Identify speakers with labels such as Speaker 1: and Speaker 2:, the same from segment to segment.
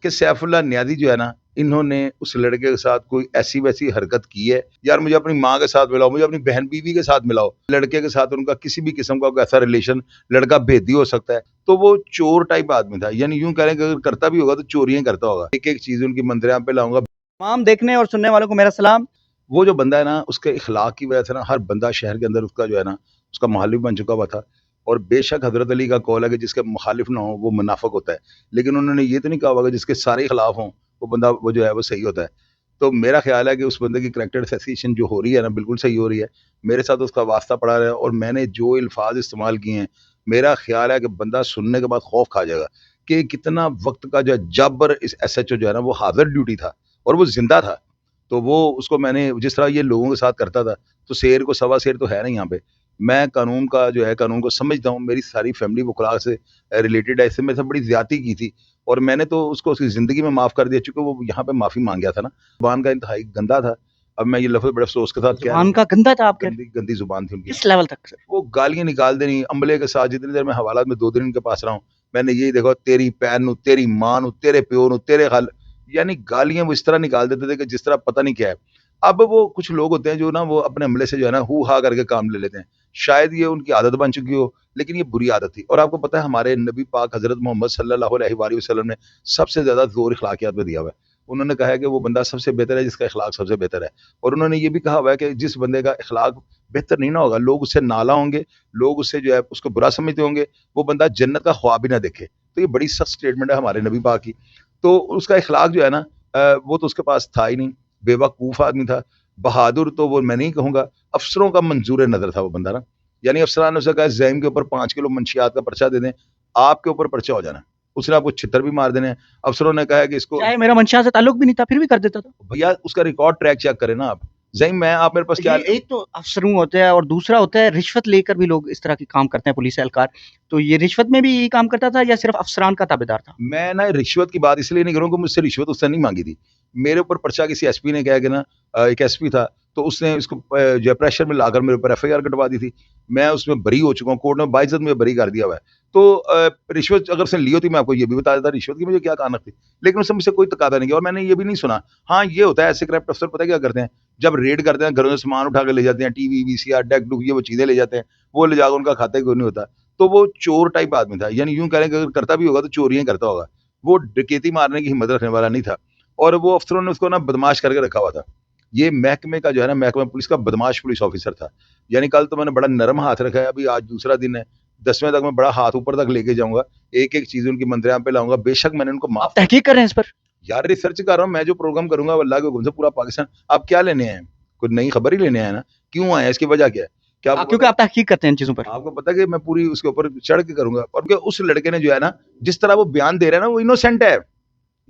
Speaker 1: कि सैफुल्लाह नियाज़ी जो है ना, इन्होंने उस लड़के के साथ कोई ऐसी वैसी हरकत की है। यार मुझे अपनी माँ के साथ मिलाओ, मुझे अपनी बहन बीवी के साथ मिलाओ, लड़के के साथ उनका किसी भी किस्म का कोई ऐसा रिलेशन, लड़का भेदी हो सकता है। तो वो चोर टाइप आदमी था, यानी यूं कह रहे हैं कि अगर करता भी होगा तो चोरियां करता होगा। एक एक चीज उनकी मंजरेआम पे लाऊंगा।
Speaker 2: तमाम देखने और सुनने वालों को मेरा सलाम।
Speaker 1: वो जो बंदा है ना, उसके इखलाक की वजह से ना हर बंदा शहर के अंदर उसका जो है ना, उसका मुखालिफ बन चुका हुआ था। और बेशक हजरत अली का कौल है कि जिसके मुखालिफ ना हो वो मुनाफिक होता है, लेकिन उन्होंने ये तो नहीं कहा होगा कि जिसके सारे खिलाफ हों वो बंदा वो जो है वो सही होता है। तो मेरा ख्याल है कि उस बंदे की करैक्टर असैसिनेशन जो हो रही है ना, बिल्कुल सही हो रही है। मेरे साथ उसका वास्ता पड़ा है और मैंने जो अल्फाज इस्तेमाल किए हैं, मेरा ख्याल है कि बंदा सुनने के बाद खौफ खा जाएगा कि कितना वक्त का जो है जबर इस एसएचओ जो है ना वो हाजिर ड्यूटी था और वो जिंदा था। तो वो उसको मैंने जिस तरह ये लोगों के साथ करता था, तो शेर को सवा शेर तो है नहीं यहाँ पे। मैं कानून का जो है कानून को समझता हूँ, मेरी सारी फैमिली वकला से रिलेटेड है, इससे मेरे साथ बड़ी ज़्यादती की थी और मैंने तो उसको उसकी ज़िंदगी में माफ़ कर दिया, चूँकि वो यहाँ पे माफ़ी माँग गया था ना। ज़ुबान का इंतहाई गंदा था। अब मैं ये लफ़्ज़ बड़े अफ़सोस के साथ कह रहा
Speaker 2: जुबान
Speaker 1: हूँ,
Speaker 2: का गंदा था आप कह रहे
Speaker 1: गंदी गंदी ज़ुबान थी
Speaker 2: हैं?
Speaker 1: उनकी।
Speaker 2: किस लेवल तक सर?
Speaker 1: वो गालियाँ निकाल देनी अमले के साथ। जितनी देर मैं हवालात में 2 दिन उनके पास रहा हूँ, मैंने यही देखा, तेरी भैन नूं, तेरी माँ नूं, तेरे प्यो नूं, तेरे हल, यानी गालियाँ वो इस तरह निकाल देते थे कि जिस तरह पता नहीं क्या है। अब वो कुछ लोग होते हैं जो ना वो अपने अमले से जो है ना हू-हा करके काम ले लेते हैं। शायद ये उनकी आदत बन चुकी हो, लेकिन ये बुरी आदत थी। और आपको पता है हमारे नबी पाक हज़रत मोहम्मद सल्लल्लाहु अलैहि वसल्लम ने सबसे ज़्यादा ज़ोर अखलाकियात पे दिया हुआ है। उन्होंने कहा है कि वो बंदा सबसे बेहतर है जिसका अखलाक सबसे बेहतर है। और उन्होंने ये भी कहा हुआ है कि जिस बंदे का अखलाक बेहतर नहीं ना होगा, लोग उससे नाला होंगे, लोग उससे जो है उसको बुरा समझते होंगे, वो बंदा जन्नत का ख्वाब भी ना देखे। तो ये बड़ी सख्त स्टेटमेंट है हमारे नबी पाक की। तो उसका अखलाक जो है ना वो तो उसके पास था ही नहीं, बेवकूफ़ आदमी था। बहादुर तो वो मैं नहीं कहूँगा, अफ़सरों का मंजूर नज़र था वो बंदा ना। यानी अफ़सरान ने उसे कहा ज़ैम के ऊपर 5 किलो मंशियात का पर्चा दे दें, आपके ऊपर पर्चा हो जाना है। उसने आपको छितर भी मार देने हैं। अफ़सरों ने कहा है कि इसको
Speaker 2: चाहे मेरा मंशा से ताल्लुक भी नहीं था, फिर भी कर देता था।
Speaker 1: भैया उसका रिकॉर्ड ट्रैक चेक करें ना आप। ज़ैम मैं आप मेरे पास क्या
Speaker 2: ये एक तो अफसरों होता है और दूसरा होता है रिश्वत लेकर भी लोग इस तरह के काम करते हैं पुलिस एहलकार। तो ये रिश्वत में भी यही काम करता था या सिर्फ़ अफसरान का ताबेदार था?
Speaker 1: मैं ना रिश्वत की बात इसलिए नहीं करूँगा, मुझसे रिश्वत उसने नहीं माँगी थी। मेरे ऊपर पर्चा किसी एसपी ने कहा कि ना एक एसपी था, तो उसने इसको जो है प्रेशर में लाकर मेरे ऊपर एफआईआर कटवा दी थी। मैं उसमें बरी हो चुका हूँ, कोर्ट ने बाइज्जत मुझे बरी कर दिया हुआ है। तो रिश्वत अगर उसने ली होती मैं आपको ये भी बता देता, रिश्वत की मुझे क्या कानक थी। लेकिन उसने मुझसे कोई तकादा नहीं किया और मैंने ये भी नहीं सुना। हाँ, ये होता है ऐसे करप्ट अफ़सर पता है क्या करते हैं? जब रेड करते हैं, घरों से सामान उठा के ले जाते हैं, टीवी, वीसीआर, डेक-डुक ये वो चीज़ें ले जाते हैं, वो ले जाकर उनका खाता ही कोई नहीं होता। तो वो चोर टाइप आदमी था, यानी यूँ कह लें कि अगर करता भी होगा तो चोरियाँ करता होगा। वो डकैती मारने की हिम्मत रखने वाला नहीं था और वो अफ़सरों ने उसको ना बदमाश करके रखा हुआ था। ये महकमे का जो है ना, महकमा पुलिस का बदमाश पुलिस ऑफ़िसर था। यानी कल तो मैंने बड़ा नरम हाथ रखा है, अभी आज दूसरा दिन है। 10वें तक मैं बड़ा हाथ ऊपर तक लेके जाऊँगा, एक-एक चीज़ उनकी मंजरेआम पे लाऊँगा। बेशक मैंने उनको
Speaker 2: आप
Speaker 1: माफ़
Speaker 2: तहकीक कर रहे हैं इस पर?
Speaker 1: यार रिसर्च कर रहा हूँ, मैं जो प्रोग्राम करूँगा वो अल्लाह के हुक्म से पूरा पाकिस्तान। आप क्या लेने आए हैं? कोई नई खबर ही लेने आए हैं ना? क्यों आए हैं? इसकी वजह क्या है? क्या आपको
Speaker 2: क्योंकि
Speaker 1: पता
Speaker 2: आप तहकीक करते हैं इन चीज़ों पर।
Speaker 1: है आपको पता है कि मैं पूरी उसके ऊपर चढ़ के करूँगा और कि उस लड़के ने जो है ना, जिस तरह वो बयान दे रहा है ना, वो इनोसेंट है।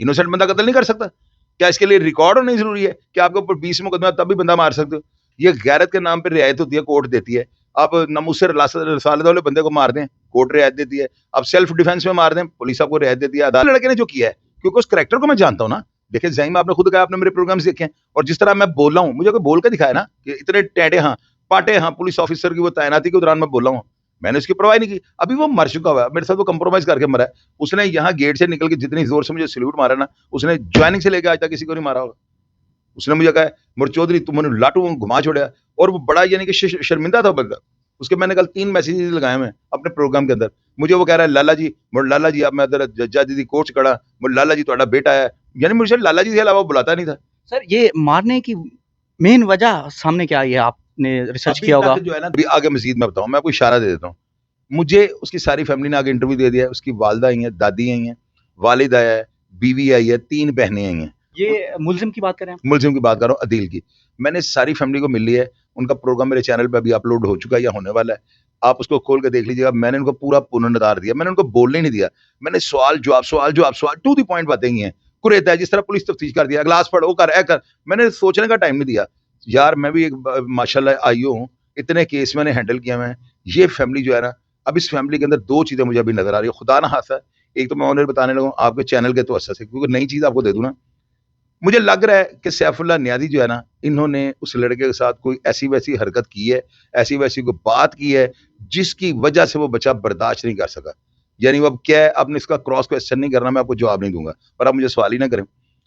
Speaker 1: इनोसेंट बंदा कत्ल नहीं कर सकता। क्या इसके लिए रिकॉर्ड होना ज़रूरी है कि आपके ऊपर 20 मुकदमा तब भी बंदा मार सकते हो? ये गैरत के नाम पे रियायत होती है, कोर्ट देती है। आप नामूस से रसालत वाले बंदे को मार दें, कोर्ट रियायत देती है। आप सेल्फ डिफेंस में मार दें, पुलिस आपको रियायत देती है। अदालत लड़के ने जो किया है, क्योंकि उस कैरेक्टर को मैं जानता हूँ ना। देखिए ज़हीम आपने खुद कहा, आपने मेरे प्रोग्राम्स देखे हैं और जिस तरह मैं बोल रहा हूँ, मुझे कोई बोल के दिखाया ना कि इतने टेढ़े हाँ, पाटे हाँ, पुलिस ऑफिसर की वो तैनाती के दौरान मैं बोल रहा हूँ। मैंने उसकी परवाह नहीं की। अभी वो मर चुका हुआ है, मेरे साथ वो कंप्रोमाइज़ करके मरा है। उसने यहाँ गेट से निकल के जितनी ज़ोर से मुझे सैल्यूट मारा ना, उसने जॉइनिंग से लेके आज तक किसी को नहीं मारा होगा। उसने मुझे कहा, "मुर चौधरी तुम मैंने लाटू घुमा छोड़ा।" और वो बड़ा यानी कि शर्मिंदा था बंदा। उसके मैंने कल 3 मैसेजेस लगाए मैं अपने प्रोग्राम के अंदर। मुझे वो कह रहा है, "लाला जी, मुड़ लाला जी, अब मैं इधर जज्जा जी दी कोर्ट च खड़ा, मुड़ लाला जी तुहाडा बेटा है।" यानी मुझे लाला जी के अलावा बुलाता नहीं था।
Speaker 2: सर ये मारने की मेन वजह सामने क्या आई है? आपने रिसर्च
Speaker 1: अभी
Speaker 2: किया होगा।
Speaker 1: तक जो है ना, अभी आगे मज़ीद मैं बताऊँ, मैं आपको इशारा दे देता हूँ। मुझे उसकी सारी फैमिली ने आके इंटरव्यू दे दिया है। उसकी वालिदा आई हैं, दादी आई हैं, वालिद आया है, बीवी आई है, 3 बहनें आई हैं।
Speaker 2: ये मुल्ज़िम की बात कर रहे हैं आप?
Speaker 1: मुल्ज़िम की बात कर रहा हूँ, अदील की। मैंने सारी फैमिली को मिल ली है, उनका प्रोग्राम मेरे चैनल पे अभी अपलोड हो चुका है या होने वाला है। आप उसको खोल के देख लीजिएगा। मैंने उनको पूरा पुनरुद्धार दिया, मैंने उनको बोलने ही नहीं दिया। मैंने सवाल टू द पॉइंट बातें की हैं। कुरेदा है, जिस तरह पुलिस तफ्तीश कर दिया, ग्लास पढ़, वो कर, ए कर। मैंने सोचने का टाइम नहीं दिया। यार मैं भी एक माशाल्लाह आईओ हूँ, इतने केस मैंने हैंडल किए हुए हैं। ये फैमिली जो है ना, अब इस फैमिली के अंदर 2 चीज़ें मुझे अभी नज़र आ रही है, खुदा ना खास्ता। एक तो मैं उन्हें बताने लगा हूँ आपके चैनल के तवज्जुह से, क्योंकि नई चीज़ आपको दे दूँ ना, मुझे लग रहा है कि सैफुल्लाह नियाज़ी जो है ना, इन्होंने उस लड़के के साथ कोई ऐसी-वैसी हरकत की है, ऐसी-वैसी कोई बात की है, जिसकी वजह से वो बच्चा बर्दाश्त नहीं कर सका। यानी वो अब क्या है, आपने इसका क्रॉस क्वेश्चन नहीं करना, मैं आपको जवाब नहीं दूंगा, पर आप मुझे सवाल ही ना करें।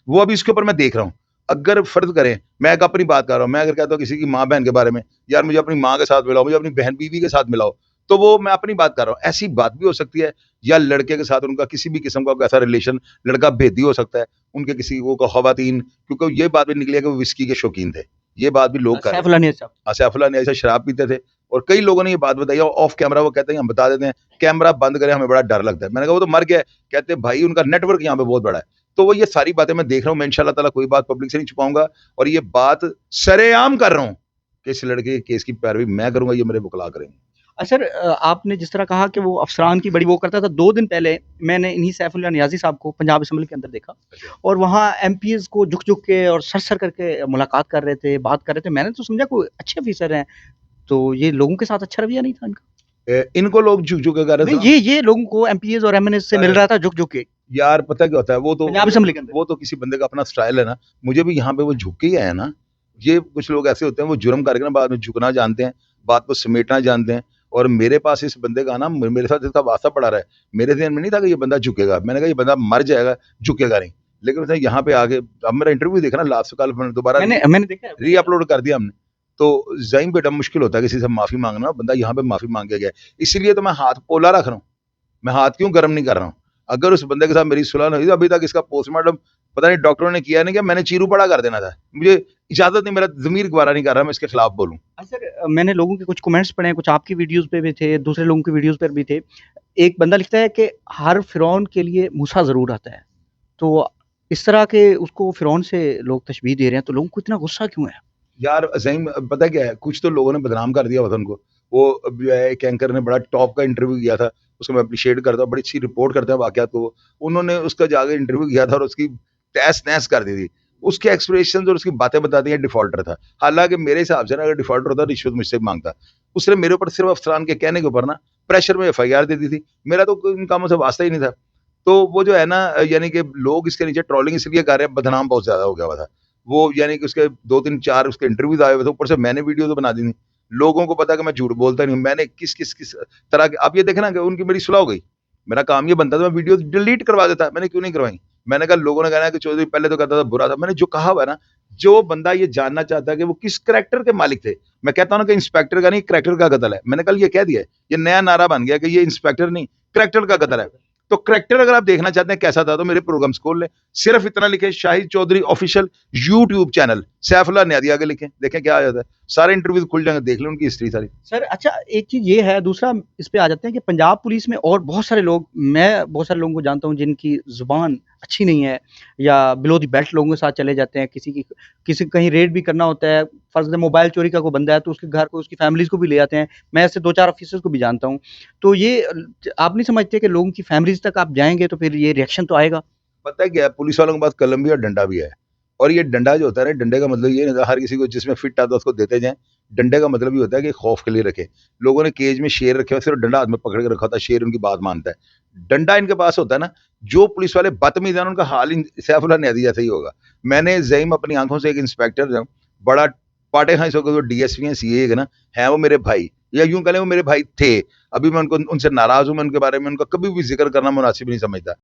Speaker 1: वो अभी इसके ऊपर मैं देख रहा हूँ। अगर फर्ज करें, मैं एक अपनी बात कर रहा हूँ, मैं अगर कहता हूँ किसी की माँ बहन के बारे में, यार मुझे अपनी माँ के साथ मिलाओ, मुझे अपनी बहन बीवी के साथ मिलाओ, तो वो मैं अपनी बात कर रहा हूँ। ऐसी बात भी हो सकती है, या लड़के के साथ उनका किसी भी किस्म का ऐसा रिलेशन, लड़का भेदी हो सकता है, उनके किसी वो खवातीन, क्योंकि ये बात भी निकली है कि वो विस्की के शौकीन थे, ये बात भी लोग कर रहे हैं।
Speaker 2: सैफुल्लाह नियत साहब।
Speaker 1: सैफुल्लाह ने ऐसा शराब पीते थे, और कई लोगों ने ये बात बताई, और ऑफ कैमरा वो कहते हैं हम बता देते हैं, कैमरा बंद करें हमें बड़ा डर लगता है। मैंने कहा वो तो मर गया है, कहते हैं भाई उनका नेटवर्क यहाँ पे बहुत बड़ा है। तो वो ये सारी बातें मैं देख रहा हूँ, मैं इंशाल्लाह ताला कोई बात पब्लिक से नहीं छुपाऊंगा, और ये बात सरेआम कर रहा हूँ कि इस लड़के के केस की पैरवी मैं करूंगा, ये मेरे वकला करेंगे।
Speaker 2: सर आपने जिस तरह कहा कि वो अफसरान की बड़ी वो करता था, 2 दिन पहले मैंने इन्हीं सैफुल्लाह नियाज़ी साहब को पंजाब असेंबली के अंदर देखा, और वहाँ एमपीज़ को झुक-झुक के और सर-सर करके मुलाकात कर रहे थे, बात कर रहे थे। मैंने तो समझा कोई अच्छे ऑफ़िसर हैं, तो ये लोगों के साथ अच्छा रवैया नहीं था इनका?
Speaker 1: इनको लोग झुक झुक के कर रहे
Speaker 2: नहीं,
Speaker 1: थे।
Speaker 2: ये लोगों को एमपीज़ और एमएनएस से मिल रहा था झुक-झुक के,
Speaker 1: यार पता क्या होता है,
Speaker 2: पंजाब असेंबली के अंदर।
Speaker 1: वो तो किसी बंदे का अपना स्टाइल है ना। मुझे भी यहाँ पे वो झुक के ही आया ना। ये कुछ लोग ऐसे होते हैं, वो जुर्म करके ना बाद में झुकना जानते हैं, बात को समेटना जानते हैं। और मेरे पास इस बंदे का ना, मेरे साथ इसका वास्ता पड़ा रहा है। मेरे ज़हन में नहीं था कि ये बंदा झुकेगा। मैंने कहा ये बंदा मर जाएगा, झुकेगा नहीं। लेकिन उसने यहाँ पे आके, अब मेरा इंटरव्यू देखा ना लास्ट कल, दोबारा
Speaker 2: मैंने देखा है।
Speaker 1: री-अपलोड कर दिया हमने। तो ज़ाहिर बेटा मुश्किल होता है किसी से माफ़ी माँगना, बंदा यहाँ पे माफ़ी माँग के गया है। इसीलिए तो मैं हाथ पोला रख रहा हूँ। मैं हाथ क्यों गर्म नहीं कर रहा हूँ? अगर उस बंदे के साथ मेरी सुलह नहीं हुई, तो अभी तक इसका पोस्टमार्टम पता नहीं डॉक्टरों ने किया नहीं किया, मैंने चीरू पड़ा कर देना था। मुझे इजाज़त नहीं, मेरा ज़मीर गवारा नहीं कर रहा मैं इसके खिलाफ बोलूँ।
Speaker 2: सर मैंने लोगों के कुछ कमेंट्स पढ़े हैं, कुछ आपकी वीडियोज़ पे भी थे, दूसरे लोगों की वीडियोज़ पर भी थे। एक बंदा लिखता है कि हर फ़िरौन के लिए मूसा ज़रूर आता है। तो इस तरह के उसको फ़िरौन से लोग तशबीह दे रहे हैं, तो लोगों को इतना गुस्सा क्यों है?
Speaker 1: यार ज़हीम पता क्या है, कुछ तो लोगों ने बदनाम कर दिया वतन को। वो जो है एक एंकर ने बड़ा टॉप का इंटरव्यू किया था, उसको मैं एप्रिशिएट करता हूँ, बड़ी अच्छी रिपोर्ट करते हैं वाक़यात को वो। उन्होंने उसका जाके इंटरव्यू किया था और उसकी तहस-नहस कर दी थी। उसके एक्सप्रेशंस और उसकी बातें बता दी, ये डिफ़ॉल्टर था। हालाँकि मेरे हिसाब से ना, अगर डिफ़ॉल्टर होता रिश्वत मुझसे माँगता। उसने मेरे ऊपर सिर्फ़ अफ़सरान के कहने के ऊपर ना प्रेशर में एफआईआर दे दी थी। मेरा तो इन कामों से वास्ता ही नहीं था। तो वो जो है ना, यानी कि लोग इसके नीचे ट्रोलिंग इसलिए कर रहे हैं, बदनाम बहुत ज़्यादा हो गया हुआ था। वो यानी कि उसके 2-3-4 उसके इंटरव्यूज़ आए हुए थे, ऊपर से मैंने वीडियो तो बना दी थी। लोगों को पता है कि मैं झूठ बोलता नहीं हूँ। मैंने किस तरह के, आप ये देखें ना कि उनकी मेरी सुलह हो गई। मेरा काम ये बनता था, मैं वीडियो डिलीट करवा देता। मैंने क्यों नहीं करवाई? मैंने कहा लोगों ने कहना है कि चौधरी पहले तो कहता था बुरा था। मैंने जो कहा हुआ है ना, जो बंदा ये जानना चाहता है कि वो किस करैक्टर के मालिक थे। मैं कहता हूँ ना कि इंस्पेक्टर का नहीं, करैक्टर का कत्ल है। मैंने कल ये कह दिया है। ये नया नारा बन गया कि ये इंस्पेक्टर नहीं, करैक्टर का कत्ल है। तो करैक्टर अगर आप देखना चाहते हैं कैसा था, तो मेरे प्रोग्राम्स खोल लें। सिर्फ इतना लिखें, Shahid Chaudhary official YouTube channel, Saifullah Niazi आगे लिखें, देखें क्या आ जाता है। सारे इंटरव्यूज़ खुल जाएँगे, देख लें उनकी हिस्ट्री सारी।
Speaker 2: सर अच्छा एक चीज़ ये है, दूसरा इस पे आ जाते हैं कि पंजाब पुलिस में और बहुत सारे लोग, मैं बहुत सारे लोगों को जानता हूँ जिनकी ज़ुबान अच्छी नहीं है, या बिलो द बेल्ट लोगों के साथ चले जाते हैं। किसी कहीं रेड भी करना होता है, फ़र्ज़ है मोबाइल चोरी का कोई बंदा है, तो उसके घर को, उसकी फैमिलीज़ को भी ले आते हैं। मैं ऐसे 2-4 ऑफ़िसर्स को भी जानता हूँ। तो ये आप नहीं समझते कि लोगों की फैमिलीज़ तक आप जाएँगे तो फिर ये रिएक्शन तो आएगा?
Speaker 1: पता है क्या है, पुलिस वालों के पास कलम भी और डंडा भी है। और ये डंडा जो होता है ना, डंडे का मतलब ये नहीं होता हर किसी को जिसमें फिट आता है उसको देते जाएँ। डंडे का मतलब ये होता है कि खौफ के लिए रखें। लोगों ने केज में शेर रखे हुए, सिर्फ डंडा हाथ में पकड़ के रखा होता है, शेर उनकी बात मानता है। डंडा इनके पास होता है ना, जो पुलिस वाले बदतमीज़ हैं, उनका हाल इन सैफुल्लाह नियाज़ी जैसा ही होगा। मैंने ज़हीम अपनी आँखों से एक इंस्पेक्टर जो बड़ा पाटे हाँ, इस वक़्त वो डीएसपी हैं, सीए है ना, हैं वो मेरे भाई, या यूँ कह लें वो मेरे भाई थे। अभी मैं उनको उनसे नाराज़ हूँ, मैं उनके बारे में उनका कभी भी ज़िक्र करना मुनासिब नहीं समझता।